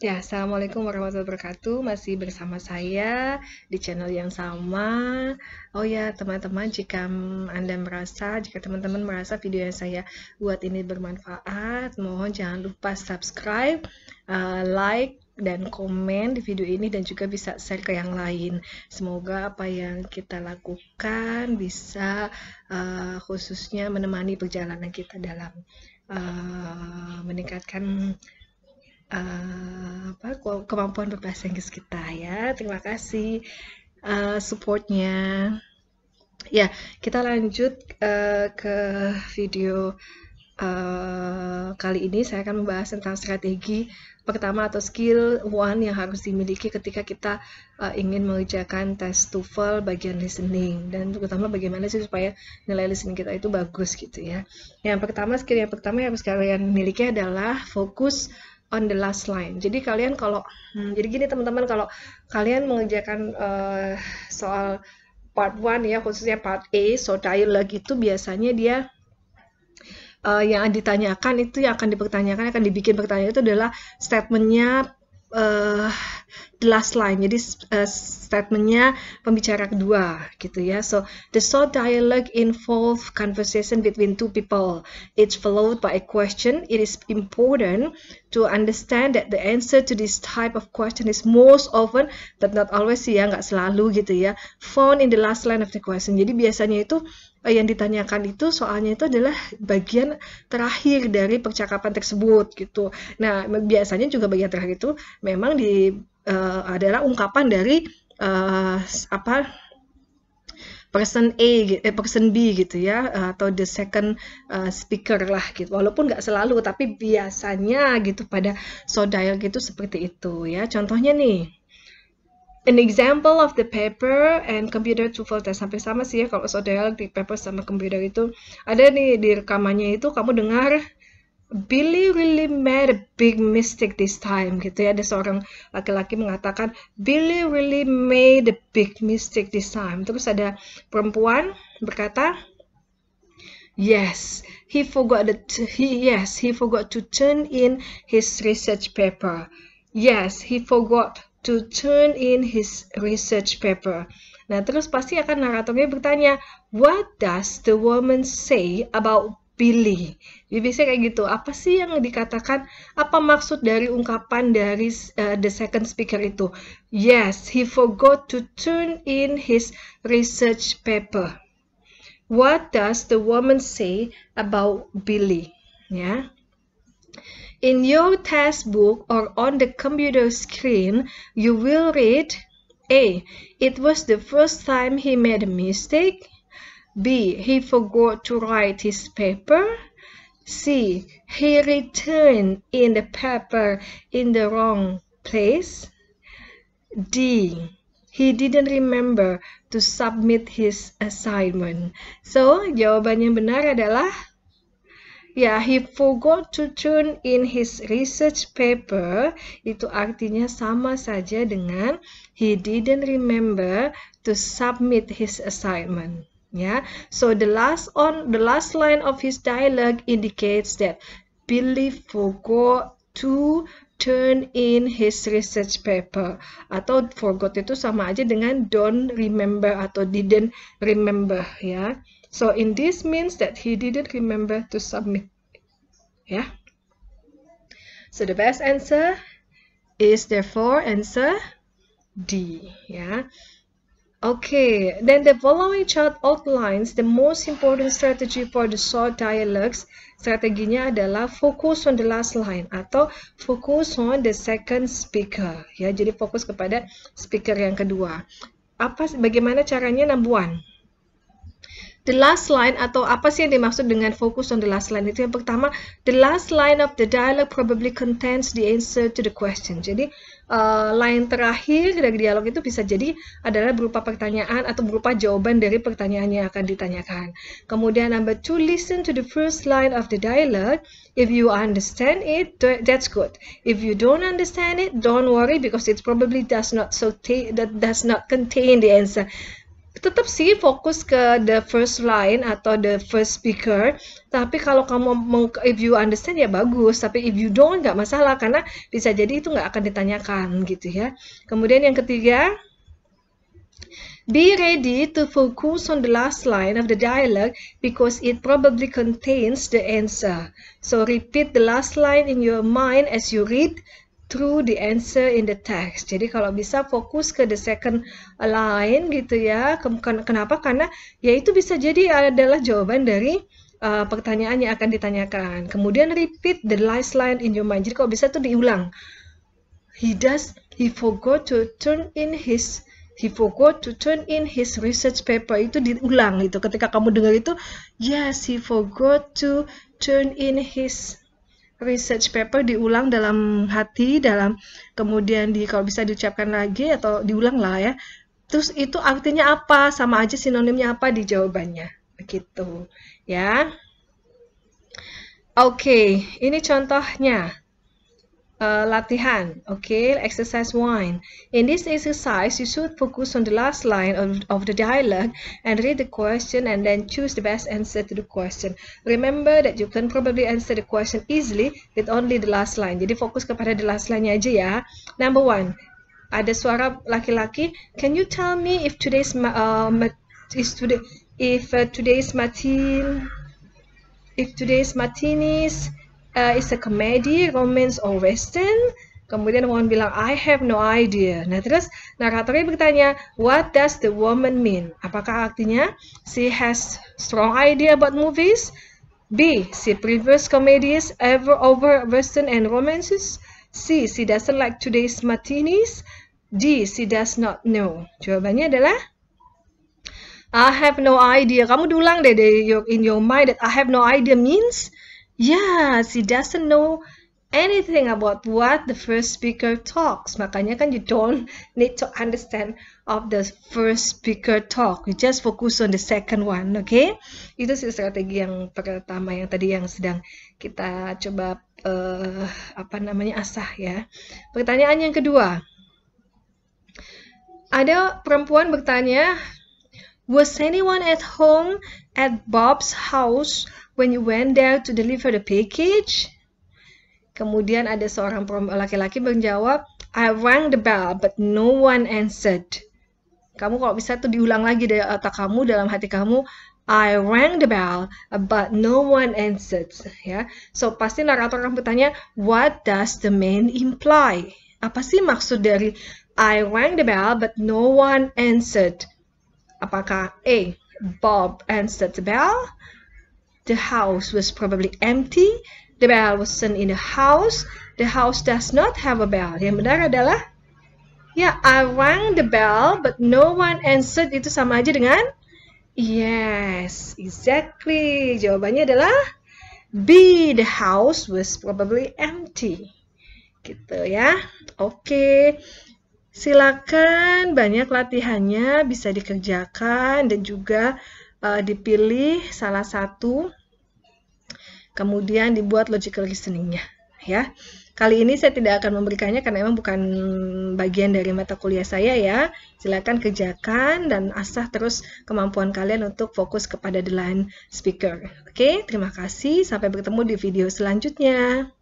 Ya, Assalamualaikum warahmatullahi wabarakatuh. Masih bersama saya di channel yang sama. Oh ya, teman-teman, jika teman-teman merasa video yang saya buat ini bermanfaat, mohon jangan lupa subscribe, like, dan komen di video ini, dan juga bisa share ke yang lain. Semoga apa yang kita lakukan bisa khususnya menemani perjalanan kita dalam meningkatkan kemampuan berbahasa Inggris kita ya. Terima kasih supportnya. Ya, kita lanjut ke video kali ini. Saya akan membahas tentang strategi pertama atau skill one yang harus dimiliki ketika kita ingin mengerjakan tes TOEFL bagian listening, dan terutama bagaimana sih supaya nilai listening kita itu bagus gitu ya. Skill yang pertama yang harus kalian miliki adalah fokus on the last line. Jadi kalian jadi gini teman-teman, kalau kalian mengerjakan soal part 1 ya, khususnya part A, so dialogue itu biasanya dia yang ditanyakan itu, yang akan dipertanyakan, akan dibikin pertanyaan itu adalah statementnya the last line. Jadi statementnya pembicara kedua gitu ya. So the short dialogue involve conversation between two people, each followed by a question. It is important to understand that the answer to this type of question is most often, but not always ya, nggak selalu gitu ya, found in the last line of the question. Jadi biasanya itu yang ditanyakan itu soalnya itu adalah bagian terakhir dari percakapan tersebut gitu. Nah, biasanya juga bagian terakhir itu memang adalah ungkapan dari person B gitu ya, atau the second speaker lah gitu. Walaupun nggak selalu, tapi biasanya gitu pada dialogue gitu seperti itu ya. Contohnya nih, an example of the paper and computer TOEFL test. Sampai sama sih ya kalau dialogue di paper sama computer itu. Ada nih di rekamannya itu kamu dengar Billy really made a big mistake this time gitu ya. Ada seorang laki-laki mengatakan Billy really made a big mistake this time. Terus ada perempuan berkata, Yes, he forgot to turn in his research paper. Yes, he forgot to turn in his research paper. Nah, terus pasti akan naratornya bertanya, What does the woman say about Billy? Jadi biasanya kayak gitu. Apa sih yang dikatakan? Apa maksud dari ungkapan dari the second speaker itu? Yes, he forgot to turn in his research paper. What does the woman say about Billy? Ya. In your textbook or on the computer screen, you will read A. It was the first time he made a mistake. B. He forgot to write his paper. C. He returned in the paper in the wrong place. D. He didn't remember to submit his assignment. So, jawaban yang benar adalah he forgot to turn in his research paper. Itu artinya sama saja dengan he didn't remember to submit his assignment. Yeah, so the last line of his dialogue indicates that Billy forgot to turn in his research paper. Atau forgot itu sama aja dengan don't remember atau didn't remember ya. So in this means that he didn't remember to submit. Yeah. So the best answer is therefore answer D. Yeah. Okay, then the following chart outlines the most important strategy for the short dialogues. Strateginya adalah focus on the last line atau focus on the second speaker. Ya, jadi fokus kepada speaker yang kedua. Bagaimana caranya? Number one, the last line, atau apa sih yang dimaksud dengan focus on the last line itu? Yang pertama, the last line of the dialogue probably contains the answer to the question. Jadi line terakhir dari dialog itu bisa jadi adalah berupa pertanyaan atau berupa jawaban dari pertanyaan yang akan ditanyakan. Kemudian number two, listen to the first line of the dialogue. If you understand it, that's good. If you don't understand it, don't worry because it probably does not contain the answer. tetap sih fokus ke the first line atau the first speaker. Tapi kalau kamu if you understand ya bagus. Tapi if you don't nggak masalah karena bisa jadi itu nggak akan ditanyakan gitu ya. Kemudian yang ketiga, be ready to focus on the last line of the dialogue because it probably contains the answer. So repeat the last line in your mind as you read through the answer in the text. Jadi kalau bisa fokus ke the second line gitu ya. Kenapa? Karena ya itu bisa jadi adalah jawaban dari pertanyaan yang akan ditanyakan. Kemudian repeat the last line in your mind. Jadi kalau bisa tuh diulang. He forgot to turn in his research paper. Itu diulang gitu. Ketika kamu dengar itu, yes, he forgot to turn in his research paper, diulang dalam hati, kemudian kalau bisa diucapkan lagi atau diulang lah ya. Terus itu artinya apa? Sama aja sinonimnya apa di jawabannya. Begitu ya. Oke, ini contohnya. Latihan, okay, exercise 1. In this exercise, you should focus on the last line of the dialogue and read the question and then choose the best answer to the question. Remember that you can probably answer the question easily with only the last line. Jadi fokus kepada the last line-nya aja ya. Number 1, ada suara laki-laki. Can you tell me if today's Martinis is a comedy, romance, or western? Kemudian woman bilang, I have no idea. Nah, terus naratornya bertanya, what does the woman mean? Apakah artinya she has strong idea about movies? B, she prefers comedies over western and romances? C, she doesn't like today's martinis? D, she does not know. Jawabannya adalah I have no idea. Kamu diulang deh in your mind that I have no idea means yeah, she doesn't know anything about what the first speaker talks. Makanya kan you don't need to understand of the first speaker talk. You just focus on the second one, okay? Itu sih strategi yang pertama yang tadi yang sedang kita coba asah ya. Pertanyaan yang kedua. Ada perempuan bertanya, was anyone at home at Bob's house when you went there to deliver the package? Kemudian ada seorang laki-laki menjawab, I rang the bell but no one answered. Kamu kalau bisa tuh diulang lagi dari otak kamu, dalam hati kamu, I rang the bell but no one answered. Ya, so pasti narator akan bertanya, what does the man imply? Apa sih maksud dari I rang the bell but no one answered? Apakah A, Bob answered the bell? The house was probably empty. The bell wasn't in the house. The house does not have a bell. Yang benar adalah, ya, I rang the bell, but no one answered. Itu sama aja dengan yes, exactly. Jawabannya adalah B, the house was probably empty. Gitu ya. Oke. Silakan, banyak latihannya bisa dikerjakan dan juga dipilih salah satu, kemudian dibuat logical reasoningnya ya. Kali ini saya tidak akan memberikannya karena memang bukan bagian dari mata kuliah saya ya. Silakan kerjakan dan asah terus kemampuan kalian untuk fokus kepada the line speaker. Oke, terima kasih. Sampai bertemu di video selanjutnya.